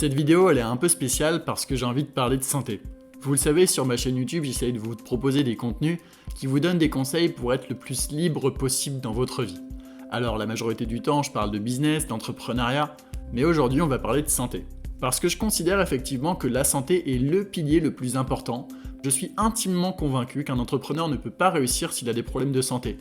Cette vidéo elle est un peu spéciale parce que j'ai envie de parler de santé. Vous le savez, sur ma chaîne YouTube, j'essaye de vous proposer des contenus qui vous donnent des conseils pour être le plus libre possible dans votre vie. Alors la majorité du temps, je parle de business, d'entrepreneuriat, mais aujourd'hui on va parler de santé. Parce que je considère effectivement que la santé est le pilier le plus important. Je suis intimement convaincu qu'un entrepreneur ne peut pas réussir s'il a des problèmes de santé.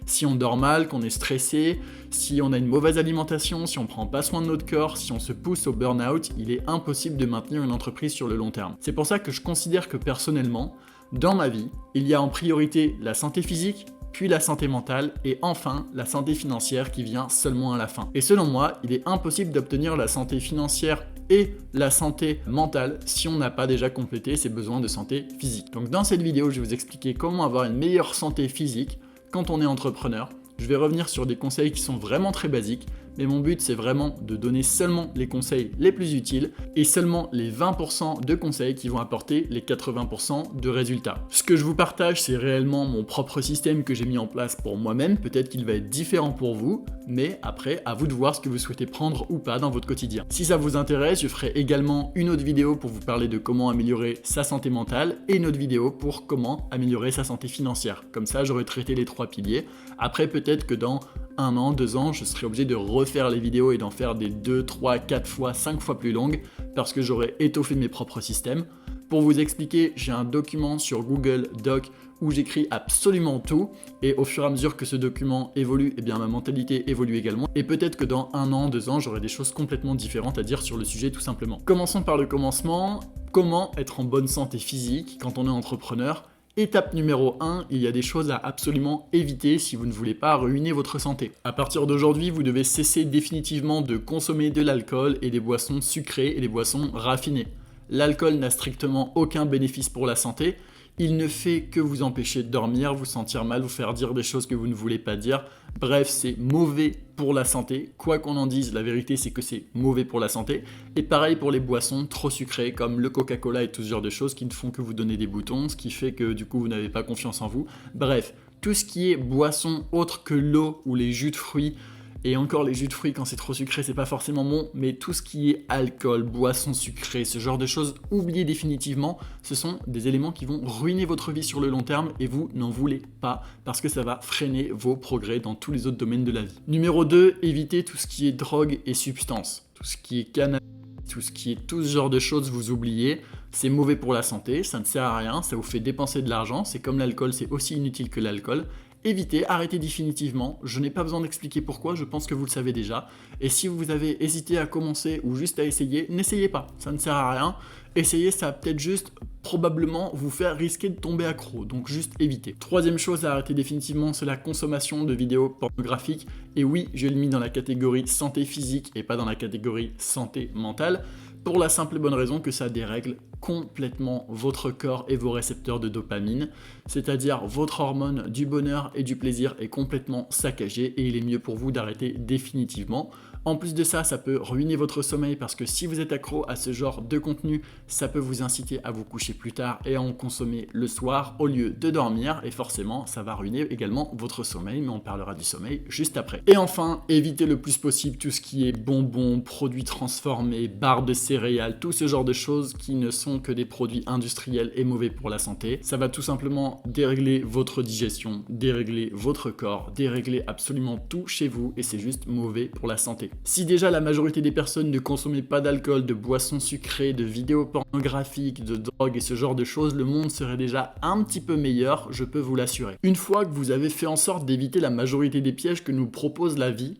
Si on dort mal, qu'on est stressé, si on a une mauvaise alimentation, si on ne prend pas soin de notre corps, si on se pousse au burn-out, il est impossible de maintenir une entreprise sur le long terme. C'est pour ça que je considère que personnellement, dans ma vie, il y a en priorité la santé physique, puis la santé mentale et enfin la santé financière qui vient seulement à la fin. Et selon moi, il est impossible d'obtenir la santé financière et la santé mentale si on n'a pas déjà complété ses besoins de santé physique. Donc dans cette vidéo, je vais vous expliquer comment avoir une meilleure santé physique quand on est entrepreneur. Je vais revenir sur des conseils qui sont vraiment très basiques, mais mon but c'est vraiment de donner seulement les conseils les plus utiles et seulement les 20% de conseils qui vont apporter les 80% de résultats. Ce que je vous partage, c'est réellement mon propre système que j'ai mis en place pour moi-même. Peut-être qu'il va être différent pour vous, mais après, à vous de voir ce que vous souhaitez prendre ou pas dans votre quotidien. Si ça vous intéresse, je ferai également une autre vidéo pour vous parler de comment améliorer sa santé mentale et une autre vidéo pour comment améliorer sa santé financière. Comme ça, j'aurai traité les 3 piliers. Après, peut-être que dans 1 an, 2 ans, je serai obligé de refaire les vidéos et d'en faire des 2, 3, 4 fois, 5 fois plus longues parce que j'aurai étoffé mes propres systèmes. Pour vous expliquer, j'ai un document sur Google Doc où j'écris absolument tout et au fur et à mesure que ce document évolue, eh bien ma mentalité évolue également et peut-être que dans 1 an, 2 ans, j'aurai des choses complètement différentes à dire sur le sujet tout simplement. Commençons par le commencement. Comment être en bonne santé physique quand on est entrepreneur ? Étape numéro 1, il y a des choses à absolument éviter si vous ne voulez pas ruiner votre santé. À partir d'aujourd'hui, vous devez cesser définitivement de consommer de l'alcool et des boissons sucrées et des boissons raffinées. L'alcool n'a strictement aucun bénéfice pour la santé. Il ne fait que vous empêcher de dormir, vous sentir mal, vous faire dire des choses que vous ne voulez pas dire. Bref, c'est mauvais pour la santé. Quoi qu'on en dise, la vérité c'est que c'est mauvais pour la santé. Et pareil pour les boissons trop sucrées comme le Coca-Cola et tout ce genre de choses qui ne font que vous donner des boutons, ce qui fait que du coup vous n'avez pas confiance en vous. Bref, tout ce qui est boisson autre que l'eau ou les jus de fruits, et encore les jus de fruits quand c'est trop sucré c'est pas forcément bon, mais tout ce qui est alcool, boissons sucrées, ce genre de choses, oubliez définitivement, ce sont des éléments qui vont ruiner votre vie sur le long terme et vous n'en voulez pas parce que ça va freiner vos progrès dans tous les autres domaines de la vie. Numéro 2, évitez tout ce qui est drogue et substances, tout ce qui est cannabis, tout ce qui est tout ce genre de choses, vous oubliez, c'est mauvais pour la santé, ça ne sert à rien, ça vous fait dépenser de l'argent, c'est comme l'alcool, c'est aussi inutile que l'alcool. Évitez, arrêtez définitivement, je n'ai pas besoin d'expliquer pourquoi, je pense que vous le savez déjà. Et si vous avez hésité à commencer ou juste à essayer, n'essayez pas, ça ne sert à rien. Essayez, ça va peut-être juste probablement vous faire risquer de tomber accro, donc juste évitez. Troisième chose à arrêter définitivement, c'est la consommation de vidéos pornographiques. Et oui, je l'ai mis dans la catégorie santé physique et pas dans la catégorie santé mentale, pour la simple et bonne raison que ça dérègle complètement votre corps et vos récepteurs de dopamine, c'est-à-dire votre hormone du bonheur et du plaisir est complètement saccagée et il est mieux pour vous d'arrêter définitivement. En plus de ça, ça peut ruiner votre sommeil parce que si vous êtes accro à ce genre de contenu, ça peut vous inciter à vous coucher plus tard et à en consommer le soir au lieu de dormir et forcément, ça va ruiner également votre sommeil, mais on parlera du sommeil juste après. Et enfin, évitez le plus possible tout ce qui est bonbons, produits transformés, barres de céréales, tout ce genre de choses qui ne sont que des produits industriels et mauvais pour la santé. Ça va tout simplement dérégler votre digestion, dérégler votre corps, dérégler absolument tout chez vous et c'est juste mauvais pour la santé. Si déjà la majorité des personnes ne consommaient pas d'alcool, de boissons sucrées, de vidéos pornographiques, de drogue et ce genre de choses, le monde serait déjà un petit peu meilleur, je peux vous l'assurer. Une fois que vous avez fait en sorte d'éviter la majorité des pièges que nous propose la vie,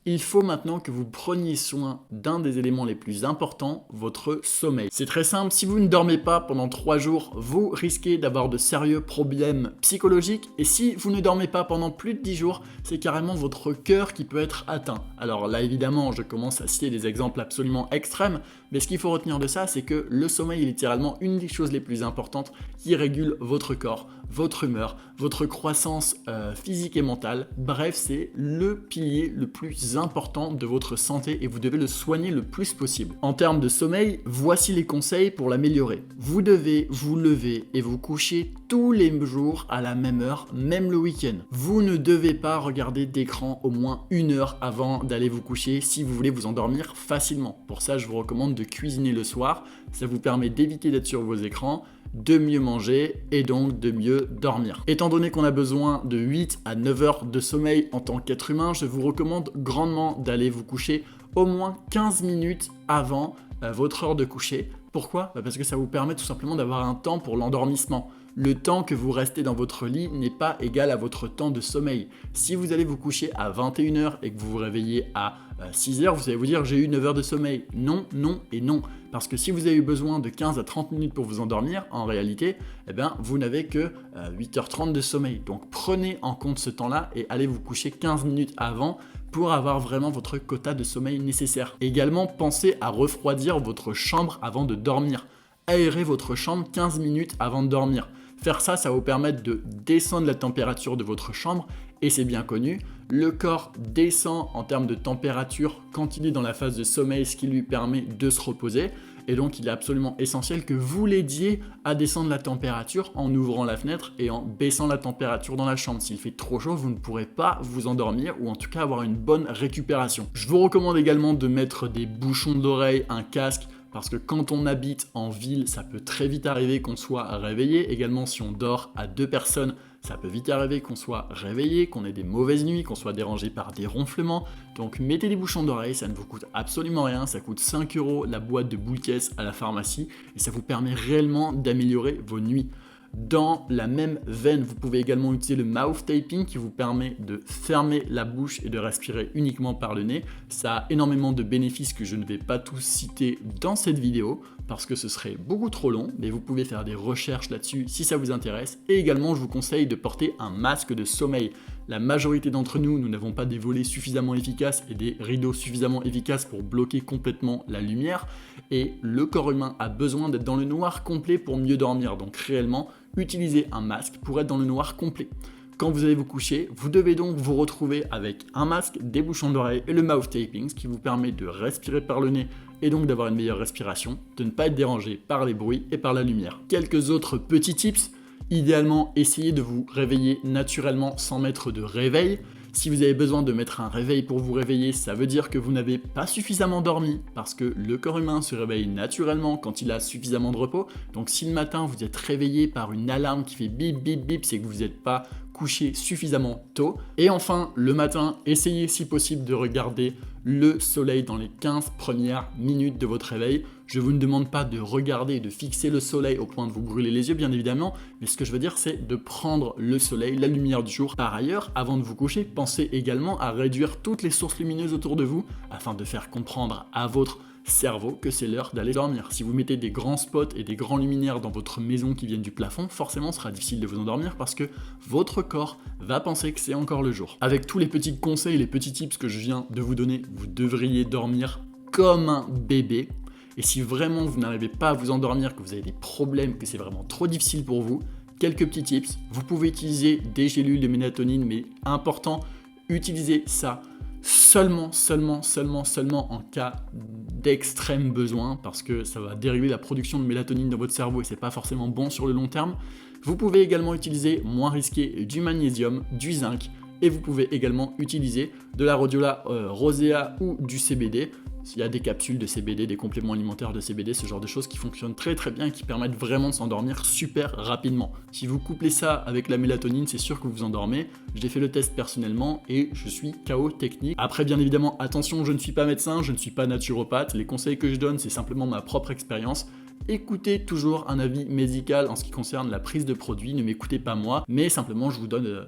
il faut maintenant que vous preniez soin d'un des éléments les plus importants, votre sommeil. C'est très simple, si vous ne dormez pas pendant 3 jours, vous risquez d'avoir de sérieux problèmes psychologiques et si vous ne dormez pas pendant plus de 10 jours, c'est carrément votre cœur qui peut être atteint. Alors là évidemment, je commence à citer des exemples absolument extrêmes, mais ce qu'il faut retenir de ça, c'est que le sommeil est littéralement une des choses les plus importantes qui régule votre corps, votre humeur, votre croissance physique et mentale. Bref, c'est le pilier le plus important de votre santé et vous devez le soigner le plus possible. En termes de sommeil, voici les conseils pour l'améliorer. Vous devez vous lever et vous coucher tous les jours à la même heure, même le week-end. Vous ne devez pas regarder d'écran au moins 1 heure avant d'aller vous coucher si vous voulez vous endormir facilement. Pour ça, je vous recommande de de cuisiner le soir. Ça vous permet d'éviter d'être sur vos écrans, de mieux manger et donc de mieux dormir. Étant donné qu'on a besoin de 8 à 9 heures de sommeil en tant qu'être humain, je vous recommande grandement d'aller vous coucher au moins 15 minutes avant votre heure de coucher. Pourquoi ? Parce que ça vous permet tout simplement d'avoir un temps pour l'endormissement. Le temps que vous restez dans votre lit n'est pas égal à votre temps de sommeil. Si vous allez vous coucher à 21 h et que vous vous réveillez à 6 h, vous allez vous dire j'ai eu 9 heures de sommeil. Non, non et non. Parce que si vous avez eu besoin de 15 à 30 minutes pour vous endormir, en réalité, vous n'avez que 8h30 de sommeil. Donc prenez en compte ce temps-là et allez vous coucher 15 minutes avant pour avoir vraiment votre quota de sommeil nécessaire. Également, pensez à refroidir votre chambre avant de dormir. Aérez votre chambre 15 minutes avant de dormir. Faire ça, ça va vous permettre de descendre la température de votre chambre et c'est bien connu, le corps descend en termes de température quand il est dans la phase de sommeil, ce qui lui permet de se reposer. Et donc, il est absolument essentiel que vous l'aidiez à descendre la température en ouvrant la fenêtre et en baissant la température dans la chambre. S'il fait trop chaud, vous ne pourrez pas vous endormir ou en tout cas avoir une bonne récupération. Je vous recommande également de mettre des bouchons d'oreille, un casque, parce que quand on habite en ville, ça peut très vite arriver qu'on soit réveillé. Également, si on dort à 2 personnes, ça peut vite arriver qu'on soit réveillé, qu'on ait des mauvaises nuits, qu'on soit dérangé par des ronflements. Donc mettez des bouchons d'oreille, ça ne vous coûte absolument rien. Ça coûte 5 € la boîte de boules caisses à la pharmacie et ça vous permet réellement d'améliorer vos nuits. Dans la même veine, vous pouvez également utiliser le mouth taping qui vous permet de fermer la bouche et de respirer uniquement par le nez. Ça a énormément de bénéfices que je ne vais pas tous citer dans cette vidéo parce que ce serait beaucoup trop long, mais vous pouvez faire des recherches là-dessus si ça vous intéresse. Et également, je vous conseille de porter un masque de sommeil. La majorité d'entre nous, nous n'avons pas des volets suffisamment efficaces et des rideaux suffisamment efficaces pour bloquer complètement la lumière. Et le corps humain a besoin d'être dans le noir complet pour mieux dormir. Donc réellement, utilisez un masque pour être dans le noir complet. Quand vous allez vous coucher, vous devez donc vous retrouver avec un masque, des bouchons d'oreille et le mouth taping, ce qui vous permet de respirer par le nez et donc d'avoir une meilleure respiration, de ne pas être dérangé par les bruits et par la lumière. Quelques autres petits tips. Idéalement, essayez de vous réveiller naturellement sans mettre de réveil. Si vous avez besoin de mettre un réveil pour vous réveiller, ça veut dire que vous n'avez pas suffisamment dormi parce que le corps humain se réveille naturellement quand il a suffisamment de repos. Donc si le matin vous êtes réveillé par une alarme qui fait bip bip bip, c'est que vous n'êtes pas couché suffisamment tôt. Et enfin, le matin, essayez si possible de regarder le soleil dans les 15 premières minutes de votre réveil. Je vous ne demande pas de regarder et de fixer le soleil au point de vous brûler les yeux, bien évidemment, mais ce que je veux dire, c'est de prendre le soleil, la lumière du jour. Par ailleurs, avant de vous coucher, pensez également à réduire toutes les sources lumineuses autour de vous afin de faire comprendre à votre cerveau que c'est l'heure d'aller dormir. Si vous mettez des grands spots et des grands luminaires dans votre maison qui viennent du plafond, forcément ce sera difficile de vous endormir parce que votre corps va penser que c'est encore le jour. Avec tous les petits conseils, les petits tips que je viens de vous donner, vous devriez dormir comme un bébé. Et si vraiment vous n'arrivez pas à vous endormir, que vous avez des problèmes, que c'est vraiment trop difficile pour vous, quelques petits tips. Vous pouvez utiliser des gélules de mélatonine, mais important, utilisez ça seulement en cas d'extrême besoin parce que ça va dériver la production de mélatonine dans votre cerveau et c'est pas forcément bon sur le long terme. Vous pouvez également utiliser, moins risqué, du magnésium, du zinc et vous pouvez également utiliser de la rhodiola rosea ou du CBD. Il y a des capsules de CBD, des compléments alimentaires de CBD, ce genre de choses qui fonctionnent très très bien et qui permettent vraiment de s'endormir super rapidement. Si vous couplez ça avec la mélatonine, c'est sûr que vous vous endormez. J'ai fait le test personnellement et je suis KO technique. Après, bien évidemment, attention, je ne suis pas médecin, je ne suis pas naturopathe. Les conseils que je donne, c'est simplement ma propre expérience. Écoutez toujours un avis médical en ce qui concerne la prise de produits. Ne m'écoutez pas moi, mais simplement je vous donne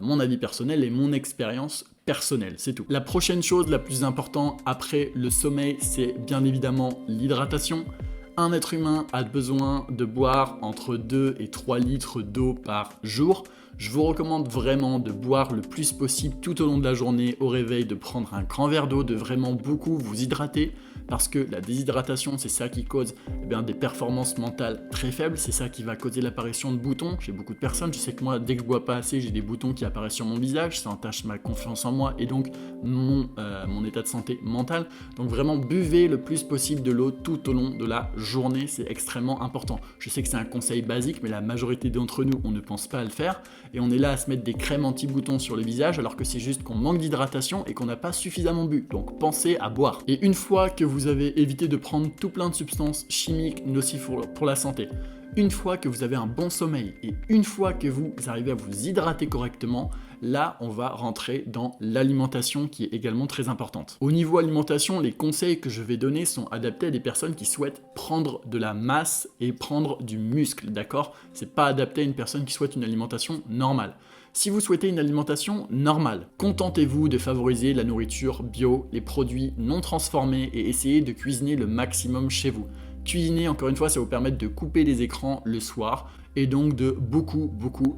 mon avis personnel et mon expérience personnelle, c'est tout. La prochaine chose la plus importante après le sommeil, c'est bien évidemment l'hydratation. Un être humain a besoin de boire entre 2 et 3 litres d'eau par jour. Je vous recommande vraiment de boire le plus possible tout au long de la journée au réveil, de prendre un grand verre d'eau, de vraiment beaucoup vous hydrater parce que la déshydratation, c'est ça qui cause des performances mentales très faibles, c'est ça qui va causer l'apparition de boutons chez beaucoup de personnes. Je sais que moi, dès que je bois pas assez, j'ai des boutons qui apparaissent sur mon visage, ça entache ma confiance en moi et donc mon état de santé mentale. Donc vraiment, buvez le plus possible de l'eau tout au long de la journée, c'est extrêmement important. Je sais que c'est un conseil basique, mais la majorité d'entre nous, on ne pense pas à le faire et on est là à se mettre des crèmes anti-boutons sur le visage alors que c'est juste qu'on manque d'hydratation et qu'on n'a pas suffisamment bu. Donc pensez à boire. Et une fois que vous vous avez évité de prendre tout plein de substances chimiques nocives pour la santé, une fois que vous avez un bon sommeil et une fois que vous arrivez à vous hydrater correctement, là on va rentrer dans l'alimentation qui est également très importante. Au niveau alimentation, les conseils que je vais donner sont adaptés à des personnes qui souhaitent prendre de la masse et prendre du muscle, d'accord? C'est pas adapté à une personne qui souhaite une alimentation normale. Si vous souhaitez une alimentation normale, contentez-vous de favoriser la nourriture bio, les produits non transformés et essayez de cuisiner le maximum chez vous. Cuisiner, encore une fois, ça va vous permettre de couper les écrans le soir et donc de beaucoup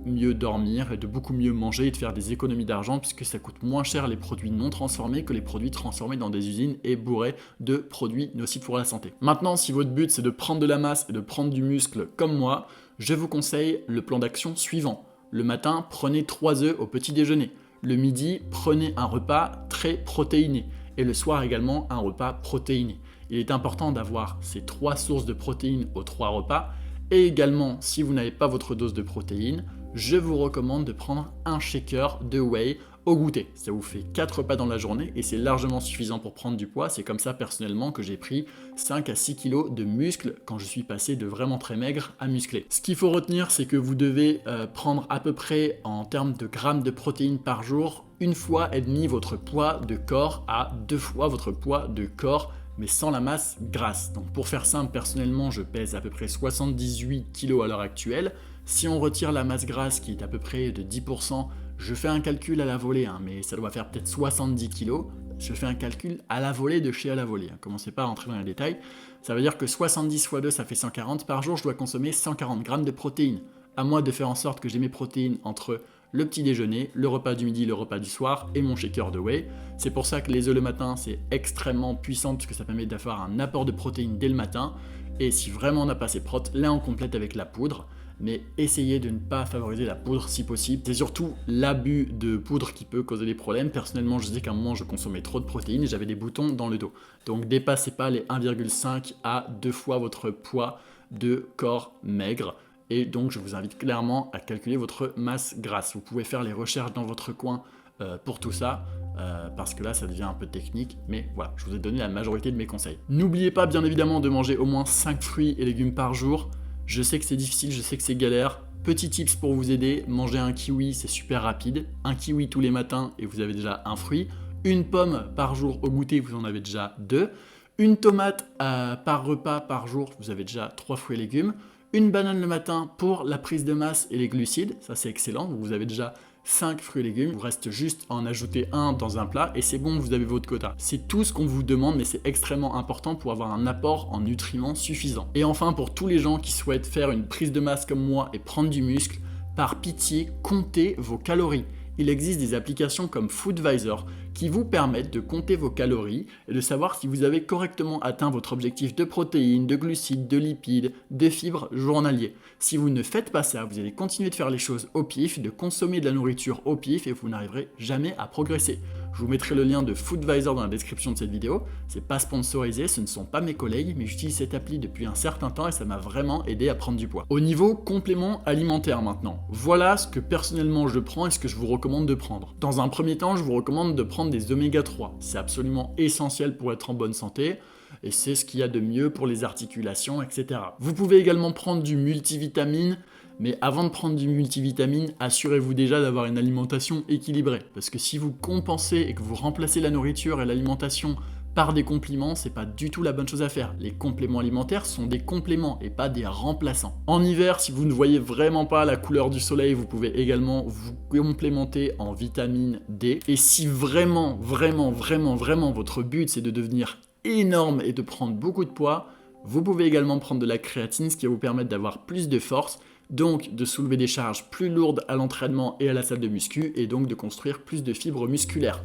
mieux dormir et de beaucoup mieux manger et de faire des économies d'argent puisque ça coûte moins cher les produits non transformés que les produits transformés dans des usines et bourrés de produits nocifs pour la santé. Maintenant, si votre but c'est de prendre de la masse et de prendre du muscle comme moi, je vous conseille le plan d'action suivant. Le matin, prenez 3 œufs au petit déjeuner. Le midi, prenez un repas très protéiné. Et le soir également, un repas protéiné. Il est important d'avoir ces 3 sources de protéines aux 3 repas. Et également, si vous n'avez pas votre dose de protéines, je vous recommande de prendre un shaker de whey au goûter. Ça vous fait 4 repas dans la journée et c'est largement suffisant pour prendre du poids. C'est comme ça personnellement que j'ai pris 5 à 6 kilos de muscles quand je suis passé de vraiment très maigre à musclé. Ce qu'il faut retenir, c'est que vous devez prendre à peu près en termes de grammes de protéines par jour, 1,5 fois votre poids de corps à 2 fois votre poids de corps, mais sans la masse grasse. Donc pour faire simple, personnellement, je pèse à peu près 78 kg à l'heure actuelle. Si on retire la masse grasse qui est à peu près de 10%, je fais un calcul à la volée, mais ça doit faire peut-être 70 kg. Je fais un calcul à la volée de chez à la volée. Commencez pas à rentrer dans les détails. Ça veut dire que 70 x 2, ça fait 140. Par jour, je dois consommer 140 grammes de protéines. À moi de faire en sorte que j'ai mes protéines entre le petit déjeuner, le repas du midi, le repas du soir et mon shaker de whey. C'est pour ça que les œufs le matin, c'est extrêmement puissant puisque ça permet d'avoir un apport de protéines dès le matin. Et si vraiment on n'a pas assez de protéines, là on complète avec la poudre. Mais essayez de ne pas favoriser la poudre si possible. C'est surtout l'abus de poudre qui peut causer des problèmes. Personnellement, je sais qu'à un moment, je consommais trop de protéines et j'avais des boutons dans le dos. Donc dépassez pas les 1,5 à 2 fois votre poids de corps maigre. Et donc je vous invite clairement à calculer votre masse grasse. Vous pouvez faire les recherches dans votre coin pour tout ça. Parce que là ça devient un peu technique, mais voilà, je vous ai donné la majorité de mes conseils. N'oubliez pas bien évidemment de manger au moins 5 fruits et légumes par jour. Je sais que c'est difficile, je sais que c'est galère. Petit tips pour vous aider, manger un kiwi, c'est super rapide. Un kiwi tous les matins et vous avez déjà un fruit. Une pomme par jour au goûter, vous en avez déjà 2. Une tomate par repas par jour, vous avez déjà 3 fruits et légumes. Une banane le matin pour la prise de masse et les glucides, ça c'est excellent, vous avez déjà 5 fruits et légumes, il vous reste juste à en ajouter un dans un plat et c'est bon, vous avez votre quota. C'est tout ce qu'on vous demande, mais c'est extrêmement important pour avoir un apport en nutriments suffisant. Et enfin, pour tous les gens qui souhaitent faire une prise de masse comme moi et prendre du muscle, par pitié, comptez vos calories. Il existe des applications comme Foodvisor qui vous permettent de compter vos calories et de savoir si vous avez correctement atteint votre objectif de protéines, de glucides, de lipides, de fibres journaliers. Si vous ne faites pas ça, vous allez continuer de faire les choses au pif, de consommer de la nourriture au pif et vous n'arriverez jamais à progresser. Je vous mettrai le lien de Foodvisor dans la description de cette vidéo. C'est pas sponsorisé, ce ne sont pas mes collègues, mais j'utilise cette appli depuis un certain temps et ça m'a vraiment aidé à prendre du poids. Au niveau complément alimentaire maintenant, voilà ce que personnellement je prends et ce que je vous recommande de prendre. Dans un premier temps, je vous recommande de prendre des oméga 3. C'est absolument essentiel pour être en bonne santé et c'est ce qu'il y a de mieux pour les articulations, etc. Vous pouvez également prendre du multivitamine. Mais avant de prendre du multivitamine, assurez-vous déjà d'avoir une alimentation équilibrée. Parce que si vous compensez et que vous remplacez la nourriture et l'alimentation par des compléments, c'est pas du tout la bonne chose à faire. Les compléments alimentaires sont des compléments et pas des remplaçants. En hiver, si vous ne voyez vraiment pas la couleur du soleil, vous pouvez également vous complémenter en vitamine D. Et si vraiment votre but c'est de devenir énorme et de prendre beaucoup de poids, vous pouvez également prendre de la créatine, ce qui va vous permettre d'avoir plus de force, donc de soulever des charges plus lourdes à l'entraînement et à la salle de muscu, et donc de construire plus de fibres musculaires.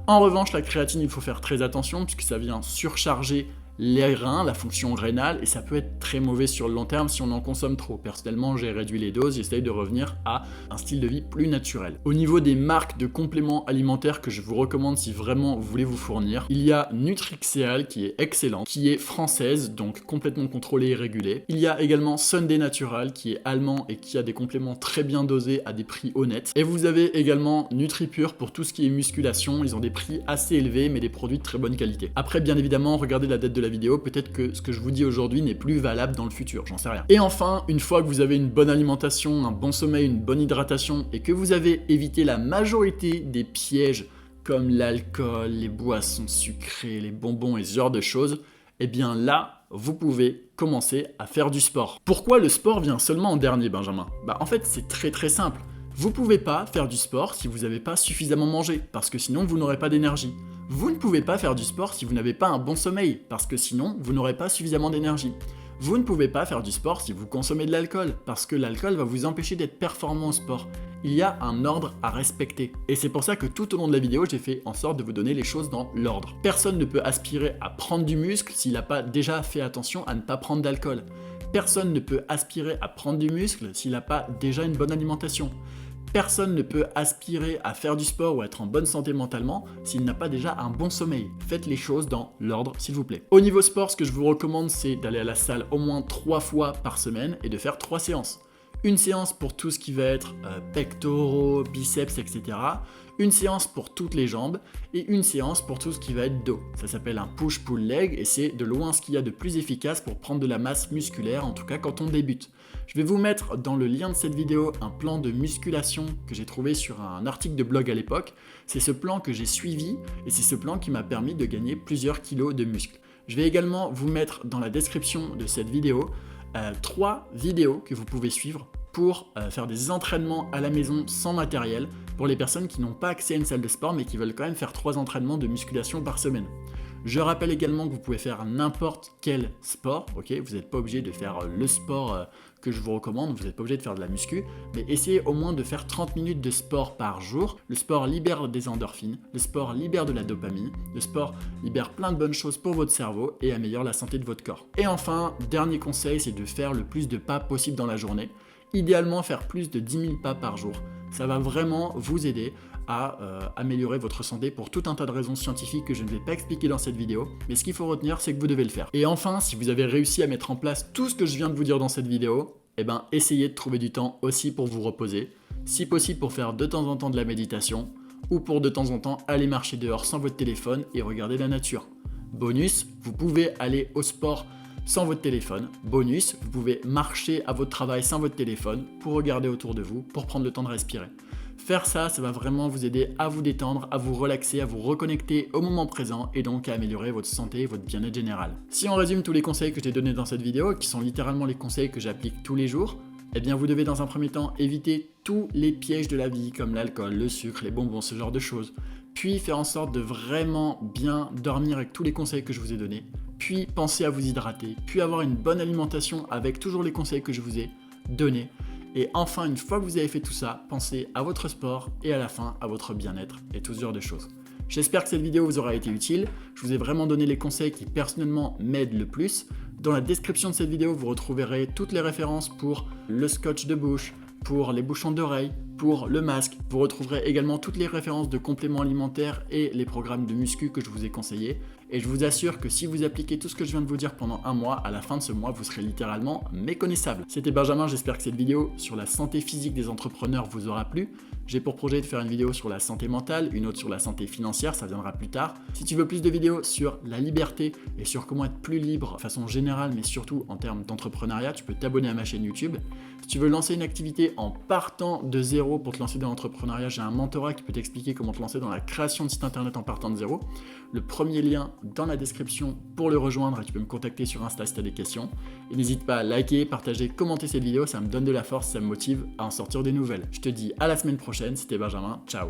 En revanche, la créatine, il faut faire très attention puisque ça vient surcharger les reins, la fonction rénale, et ça peut être très mauvais sur le long terme si on en consomme trop. Personnellement, j'ai réduit les doses, j'essaye de revenir à un style de vie plus naturel. Au niveau des marques de compléments alimentaires que je vous recommande si vraiment vous voulez vous fournir, il y a Nutrixeal qui est excellent, qui est française, donc complètement contrôlée et régulée. Il y a également Sunday Natural qui est allemand et qui a des compléments très bien dosés à des prix honnêtes. Et vous avez également NutriPure pour tout ce qui est musculation, ils ont des prix assez élevés mais des produits de très bonne qualité. Après, bien évidemment, regardez la date de la vidéo, peut-être que ce que je vous dis aujourd'hui n'est plus valable dans le futur, j'en sais rien. Et enfin, une fois que vous avez une bonne alimentation, un bon sommeil, une bonne hydratation et que vous avez évité la majorité des pièges comme l'alcool, les boissons sucrées, les bonbons et ce genre de choses, eh bien là, vous pouvez commencer à faire du sport. Pourquoi le sport vient seulement en dernier, Benjamin? En fait, c'est très simple. Vous ne pouvez pas faire du sport si vous n'avez pas suffisamment mangé, parce que sinon vous n'aurez pas d'énergie. Vous ne pouvez pas faire du sport si vous n'avez pas un bon sommeil, parce que sinon vous n'aurez pas suffisamment d'énergie. Vous ne pouvez pas faire du sport si vous consommez de l'alcool, parce que l'alcool va vous empêcher d'être performant au sport. Il y a un ordre à respecter. Et c'est pour ça que tout au long de la vidéo, j'ai fait en sorte de vous donner les choses dans l'ordre. Personne ne peut aspirer à prendre du muscle s'il n'a pas déjà fait attention à ne pas prendre d'alcool. Personne ne peut aspirer à prendre du muscle s'il n'a pas déjà une bonne alimentation. Personne ne peut aspirer à faire du sport ou à être en bonne santé mentalement s'il n'a pas déjà un bon sommeil. Faites les choses dans l'ordre, s'il vous plaît. Au niveau sport, ce que je vous recommande, c'est d'aller à la salle au moins 3 fois par semaine et de faire 3 séances. Une séance pour tout ce qui va être pectoraux, biceps, etc. Une séance pour toutes les jambes et une séance pour tout ce qui va être dos. Ça s'appelle un push-pull-leg et c'est de loin ce qu'il y a de plus efficace pour prendre de la masse musculaire, en tout cas quand on débute. Je vais vous mettre dans le lien de cette vidéo un plan de musculation que j'ai trouvé sur un article de blog à l'époque. C'est ce plan que j'ai suivi et c'est ce plan qui m'a permis de gagner plusieurs kilos de muscles. Je vais également vous mettre dans la description de cette vidéo 3 vidéos que vous pouvez suivre pour faire des entraînements à la maison sans matériel pour les personnes qui n'ont pas accès à une salle de sport mais qui veulent quand même faire 3 entraînements de musculation par semaine. Je rappelle également que vous pouvez faire n'importe quel sport, ok? Vous n'êtes pas obligé de faire le sport que je vous recommande, vous n'êtes pas obligé de faire de la muscu, mais essayez au moins de faire 30 minutes de sport par jour. Le sport libère des endorphines, le sport libère de la dopamine, le sport libère plein de bonnes choses pour votre cerveau et améliore la santé de votre corps. Et enfin, dernier conseil, c'est de faire le plus de pas possible dans la journée. Idéalement, faire plus de 10 000 pas par jour. Ça va vraiment vous aider à améliorer votre santé pour tout un tas de raisons scientifiques que je ne vais pas expliquer dans cette vidéo, mais ce qu'il faut retenir, c'est que vous devez le faire. Et enfin, si vous avez réussi à mettre en place tout ce que je viens de vous dire dans cette vidéo, essayez de trouver du temps aussi pour vous reposer, si possible pour faire de temps en temps de la méditation, ou pour de temps en temps aller marcher dehors sans votre téléphone et regarder la nature. Bonus, vous pouvez aller au sport sans votre téléphone. Bonus, vous pouvez marcher à votre travail sans votre téléphone pour regarder autour de vous, pour prendre le temps de respirer. Faire ça, ça va vraiment vous aider à vous détendre, à vous relaxer, à vous reconnecter au moment présent et donc à améliorer votre santé et votre bien-être général. Si on résume tous les conseils que je t'ai donnés dans cette vidéo, qui sont littéralement les conseils que j'applique tous les jours, vous devez dans un premier temps éviter tous les pièges de la vie comme l'alcool, le sucre, les bonbons, ce genre de choses. Puis faire en sorte de vraiment bien dormir avec tous les conseils que je vous ai donnés. Puis penser à vous hydrater, puis avoir une bonne alimentation avec toujours les conseils que je vous ai donnés. Et enfin, une fois que vous avez fait tout ça, pensez à votre sport et à la fin à votre bien-être et tout ce genre de choses. J'espère que cette vidéo vous aura été utile. Je vous ai vraiment donné les conseils qui personnellement m'aident le plus. Dans la description de cette vidéo, vous retrouverez toutes les références pour le scotch de bouche, pour les bouchons d'oreilles, pour le masque. Vous retrouverez également toutes les références de compléments alimentaires et les programmes de muscu que je vous ai conseillés. Et je vous assure que si vous appliquez tout ce que je viens de vous dire pendant un mois, à la fin de ce mois, vous serez littéralement méconnaissable. C'était Benjamin, j'espère que cette vidéo sur la santé physique des entrepreneurs vous aura plu. J'ai pour projet de faire une vidéo sur la santé mentale, une autre sur la santé financière, ça viendra plus tard. Si tu veux plus de vidéos sur la liberté et sur comment être plus libre de façon générale, mais surtout en termes d'entrepreneuriat, tu peux t'abonner à ma chaîne YouTube. Si tu veux lancer une activité en partant de zéro pour te lancer dans l'entrepreneuriat, j'ai un mentorat qui peut t'expliquer comment te lancer dans la création de site internet en partant de zéro. Le premier lien dans la description pour le rejoindre et tu peux me contacter sur Insta si tu as des questions. Et n'hésite pas à liker, partager, commenter cette vidéo, ça me donne de la force, ça me motive à en sortir des nouvelles. Je te dis à la semaine prochaine, c'était Benjamin, ciao.